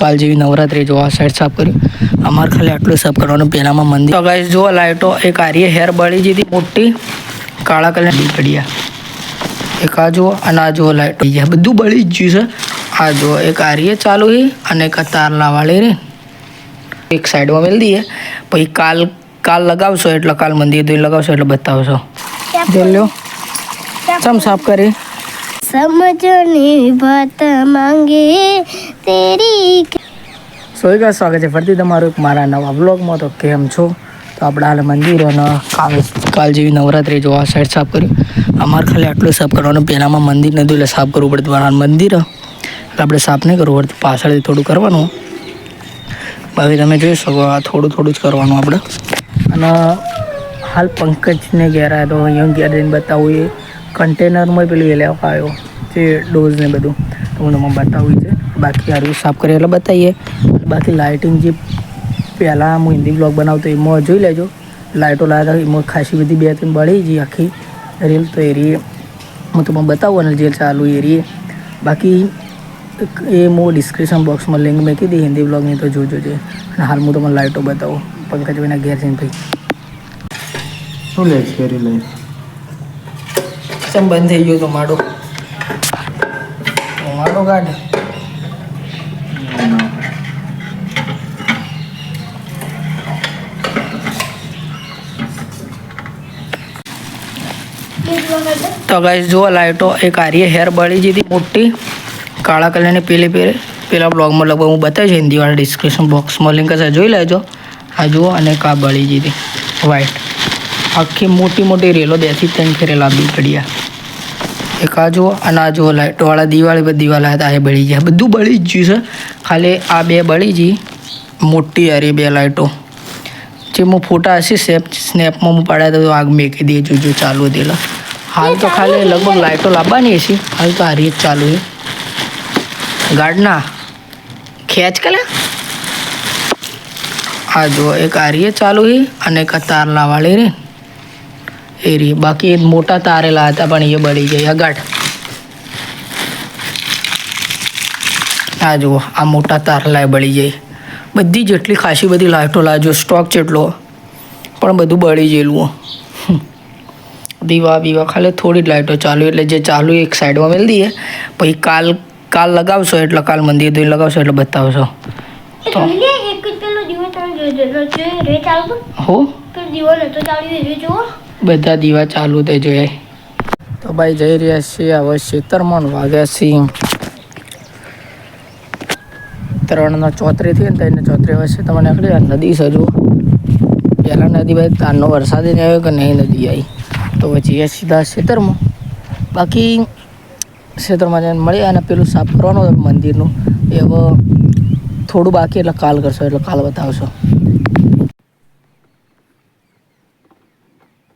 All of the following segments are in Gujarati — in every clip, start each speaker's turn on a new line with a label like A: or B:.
A: કાલ જેવી નવરાત્રી જો આ સાઈડ સાફ કર્યું. અમારે ખાલી આટલું સાફ કરવાનું. પહેલામાં મંદિર તો ગાઈસ જો લાઈટો એક આરીએ હેર બળી જતી મોટી કાળા કલરની ઘડિયા એક આ જુઓ અને આ જુઓ લાઈટ બધું બળી જ ગયું છે. આ જુઓ એક આરીએ ચાલુ છે અને એક તાર લાવાળી રે એક સાઈડમાં મેળ દઈએ. પછી કાલ લગાવશો એટલે કાલ મંદિર ધોઈ લગાવશો એટલે બતાવશો. જોઈ લો ચમ સાફ કરી
B: સમજની વાત માંગે તેરી.
A: સોયગા સ્વાગત છે ફરીથી તમારું એક મારા નવા વ્લોગમાં. તો કેમ છો? તો આપણે હાલ મંદિર અને કાલ જેવી નવરાત્રી જો આ સાઈડ સાફ કર્યું. અમારે ખાલી આટલું સાફ કરવાનું. પહેલાંમાં મંદિર નતું એટલે સાફ કરવું પડતું. મંદિર એટલે આપણે સાફ નહીં કરવું પડતું, પાછળથી થોડું કરવાનું. બાકી તમે જોઈ શકો આ થોડું જ કરવાનું આપણે. અને હાલ પંકજને ઘેર આવ્યો તો અહીંયા ઘેર જઈને બતાવું. એ કન્ટેનરમાં પેલું એ લેવા આવ્યો જે ડોઝ ને બધું, તો હું તમને બતાવું છે. બાકી હારું સાફ કરીએ એટલે બતાવીએ. બાકી લાઇટિંગ જે પહેલાં હું હિન્દી બ્લોગ બનાવતો એમાં જોઈ લેજો. લાઇટો લાવ્યા હતા એમાં ખાસી બધી 2-3 બળી ગઈ આખી રીલ. તો એ રીએ હું તમને બતાવું અને જે ચાલુ એ રીએ. બાકી એ હું ડિસ્ક્રિપ્શન બોક્સમાં લિંક મેં કીધી હિન્દી બ્લોગની, તો જોજો છે. અને હાલ હું તમને લાઇટો બતાવું પંકજભાઈના ઘેર જઈને. ભાઈ
C: શું લે છે લઈ
A: ચમ બંધ થઈ ગયો તો માડો કાઢ. તો ગાઈસ જુઓ લાઇટો એક આરીએ હેર બળી જતી મોટી કાળા કલરની પેલા બ્લોગમાં લગભગ હું બતાવીશ હિન્દીવાળા ડિસ્ક્રિપ્શન બોક્સમાં લિંક હશે, જોઈ લેજો. આ જુઓ અને કા બળી જતી વાઈટ આખી મોટી રેલો 2 થી 3 ફેરેલા બી ઘડિયા એક આ જુઓ અને આ જુઓ લાઇટોવાળા દિવાળી પર દિવાળા હતા એ બળી ગયા. બધું બળી જ ગયું છે. ખાલી આ 2 બળી ગઈ મોટી હારી 2 લાઇટો. જે હું ફોટા હશે સ્નેપમાં હું પાડ્યા તો આગ મેકી દઈએ જોજો ચાલુ દેલા. હાલ તો ખાલી લગભગ લાઇટો લાવવાની હશે. હાલ તો હારી જ ચાલુ છે. ગાડના ખેંચ કલે આ જુઓ એક આરીએ ચાલુ છે અને એક તાર લાવાળી રે એ રહી. બાકી મોટા તારેલા હતા પણ એ બળી ગયા ગાઢ. આ જુઓ આ મોટા તારલા બળી જાય. બધી જેટલી ખાસી બધી લાઇટો લાવજો, સ્ટોક જેટલો પણ બધું બળી ગયેલું. દીવા ખાલી થોડી જ લાઇટો ચાલુ એટલે જે ચાલુ એક સાઈડમાં મેળ દઈએ. પછી કાલ લગાવશો એટલે કાલ મંદિર ધોઈ લગાવશો એટલે બતાવશો. તો હો બધા દીવા ચાલુ થઈ જોઈએ. તો ભાઈ જઈ રહ્યા છીએ હવે ખેતરમાં. વાગ્યા છીએ 3:34 થઈ ને 3:34 વર્ષે તમને નીકળી નદી સજુ. પહેલાં નદી ભાઈ તારનો વરસાદ નહીં આવ્યો કે નહીં નદી આવી. તો પછી સીધા ખેતરમાં. બાકી ખેતરમાં જઈને મળીએ અને પેલું સાફ કરવાનું મંદિરનું એ હવે થોડું બાકી એટલે કાલ કરશો એટલે કાલ બતાવશો.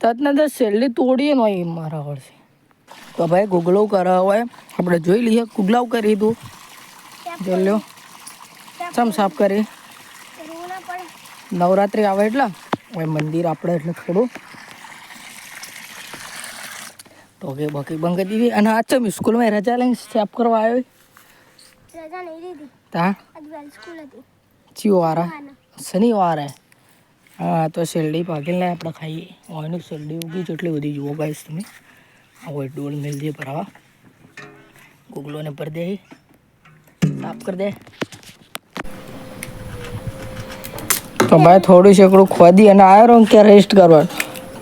A: તદનંતર છેલ્લી તોડીએ ને એ મારા વળશે. તો ભાઈ ગુગલાવ કરાવવા હોય આપણે જોઈ લઈએ. ગુગલાવ કરી દઉં જોઈ લો ચમ સાફ કરી. નવરાત્રિ આવે એટલે હોય મંદિર આપણે એટલે થોડું ટોકે બાકી બંધ કરી દીધી. અને આ ચમ સ્કૂલમાં રજા લઈને સાફ કરવા આવ્યો તા ચિયો શનિવારે. હા તો શેરડી પાકેલ આપણે ખાઈએ. ઓયનું શેરડી ઉગી જેટલી બધી જુઓ ગાઈશ તમે. આવો ડોલ મેળ દે ભરાવા. ગુગલોને પર દે સાફ કરી દે. તો ભાઈ થોડું શેકડું ખોદી અને આવ્યો રહો કે રેસ્ટ કરવાનું.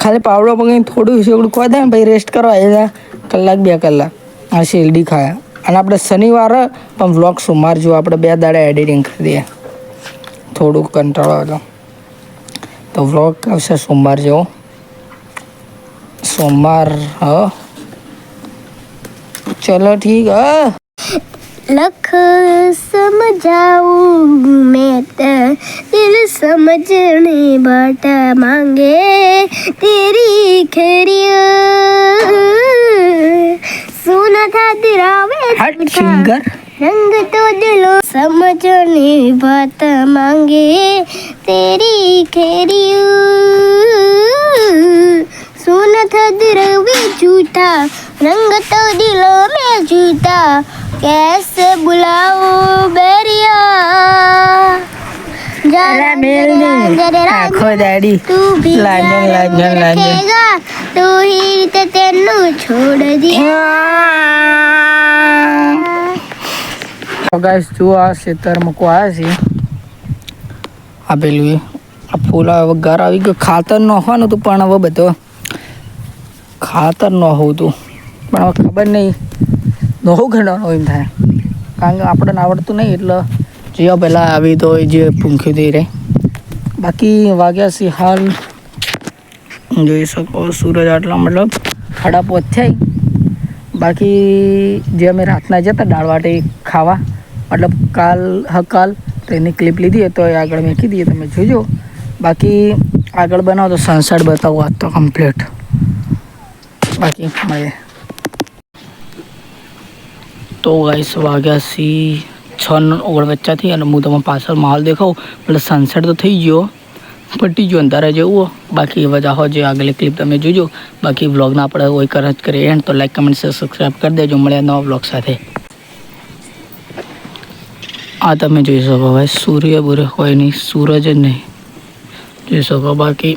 A: ખાલી પાવડો પકડીને થોડું શેકડું ખોદાય ને ભાઈ રેસ્ટ કરવા એ 1-2 કલાક આ શેરડી ખાયા. અને આપણે શનિવારે પણ વ્લોગ સોમવાર જો આપણે 2 દાડા એડિટિંગ કરી દઈએ. થોડુંક કંટાળો હતો તો વ્લોગ આવશે સોમવાર જેવો. સોમવાર હા ચલો ઠીક.
B: લખ સમજાવું મેં દિલ સમજને बाट માંગે તેરી ખેરિયા સુન થા દિરાવે
A: સિંગર
B: रंग तो दिलो समझने बात मांगे तेरी खेरियू सुन था दिरवे झूठा रंग तो दिलों में झूठा कैसे बुलाओ बैरिया रंजन
A: આખો દાડી
B: तू भी
A: लाजन, लाजन, लाजन।
B: रखेगा तू ही ते तेनू छोड़ दिया
A: તો ગાઈસ જો આ ખેતર મૂકો આવ્યા છે આપેલું આ ફૂલ હવે ઘર આવી ગયો ખાતર નાખવાનું હતું પણ હવે બધો ખાતર નાખવું હતું પણ હવે ખબર નહીં નવું ઘણવાનું એમ થાય કારણ કે આપણને આવડતું નહીં એટલે જે પહેલાં આવી તો એ જે પૂંખ્યું થઈ રહે બાકી વાગ્યા છે હાલ જોઈ શકો સૂરજ આટલા મતલબ 5:30 થઈ બાકી જે અમે રાતના જતા દાળ વાટી ખાવા મતલબ કાલ તો એની ક્લિપ લીધી તો એ આગળ મેં કીધી તમે જોજો બાકી આગળ બનાવો તો સનસેટ બતાવો આજ તો કમ્પ્લીટ બાકી મળે તો ગાઈસ વાગ્યા સી 6:49 અને હું તમને પાછળ માહોલ દેખાઉં એટલે સનસેટ તો થઈ ગયો પટી ગયો અંધારા જેવું બાકી હવે જાઓ જે આગળની ક્લિપ તમે જોજો બાકી વ્લોગના આપણે કોઈ કરજ કરીએ એન્ડ તો લાઈક કમેન્ટ શેર સબસ્ક્રાઈબ કરી દેજો મળ્યા નવા વ્લોગ સાથે આ તમે જોઈ શકો ભાઈ સૂર્ય બુરે હોય નહીં સૂરજ જ નહીં જોઈ શકો બાકી